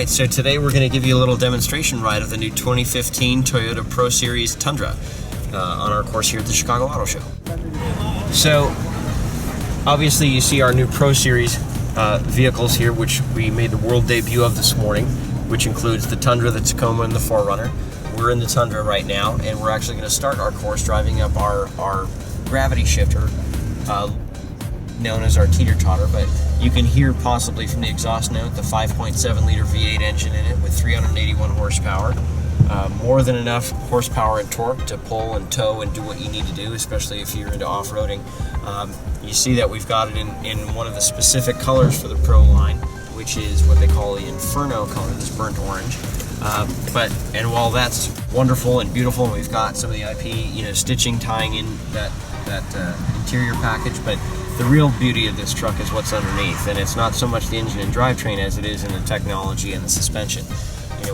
Alright, so today we're going to give you a little demonstration ride of the new 2015 Toyota Pro Series Tundra on our course here at the Chicago Auto Show. So, obviously you see our new Pro Series vehicles here, which we made the world debut of this morning, which includes the Tundra, the Tacoma, and the 4Runner. We're in the Tundra right now, and we're actually going to start our course driving up our gravity shifter, known as our teeter-totter, but you can hear possibly from the exhaust note the 5.7 liter V8 engine in it with 381 horsepower. More than enough horsepower and torque to pull and tow and do what you need to do, especially if you're into off-roading. You see that we've got it in one of the specific colors for the Pro line, which is what they call the Inferno color, this burnt orange. And while that's wonderful and beautiful, and we've got some of the IP, stitching tying in that interior package, but the real beauty of this truck is what's underneath, and it's not so much the engine and drivetrain as it is in the technology and the suspension.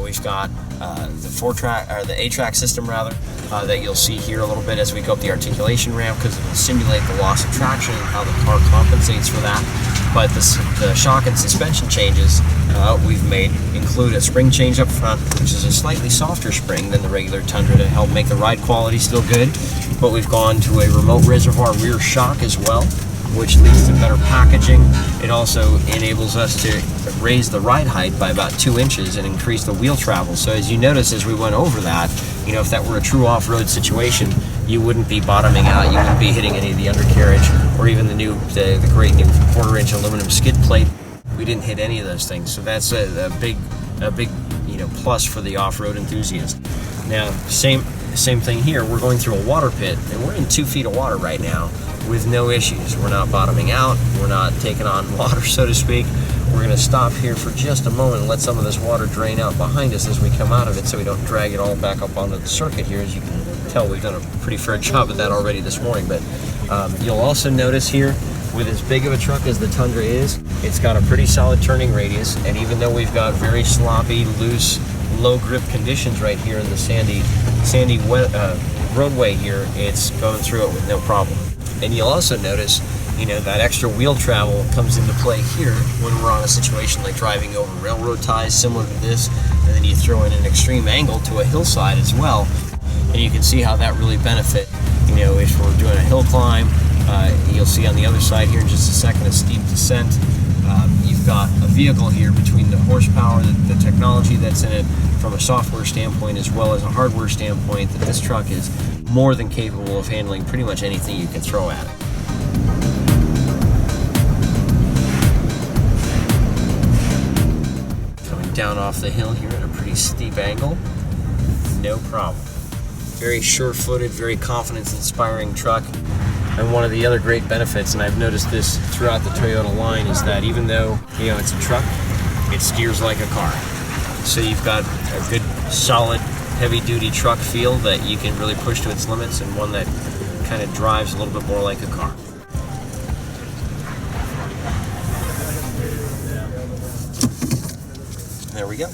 We've got the A-track system that you'll see here a little bit as we go up the articulation ramp, because it will simulate the loss of traction and how the car compensates for that. But the shock and suspension changes we've made include a spring change up front, which is a slightly softer spring than the regular Tundra to help make the ride quality still good. But we've gone to a remote reservoir rear shock as well, which leads to better packaging. It also enables us to raise the ride height by about 2 inches and increase the wheel travel. So as you notice as we went over that, if that were a true off-road situation, you wouldn't be bottoming out, you wouldn't be hitting any of the undercarriage, or even the great new 1/4-inch aluminum skid plate. We didn't hit any of those things, so that's a big plus for the off-road enthusiast. Now, same thing here. We're going through a water pit, and we're in 2 feet of water right now with no issues. We're not bottoming out. We're not taking on water, so to speak. We're going to stop here for just a moment and let some of this water drain out behind us as we come out of it, so we don't drag it all back up onto the circuit here. As you can tell, we've done a pretty fair job of that already this morning. But you'll also notice here, with as big of a truck as the Tundra is, it's got a pretty solid turning radius, and even though we've got very sloppy, loose, low grip conditions right here in the sandy roadway here, it's going through it with no problem. And you'll also notice, that extra wheel travel comes into play here when we're on a situation like driving over railroad ties similar to this, and then you throw in an extreme angle to a hillside as well, and you can see how that really benefits. If we're doing a hill climb, you'll see on the other side here in just a second a steep descent. You've got a vehicle here between the horsepower, the technology that's in it from a software standpoint as well as a hardware standpoint, that this truck is more than capable of handling pretty much anything you can throw at it. Coming down off the hill here at a pretty steep angle, no problem. Very sure-footed, very confidence-inspiring truck. And one of the other great benefits, and I've noticed this throughout the Toyota line, is that even though it's a truck, it steers like a car. So you've got a good, solid, heavy-duty truck feel that you can really push to its limits, and one that kind of drives a little bit more like a car. There we go.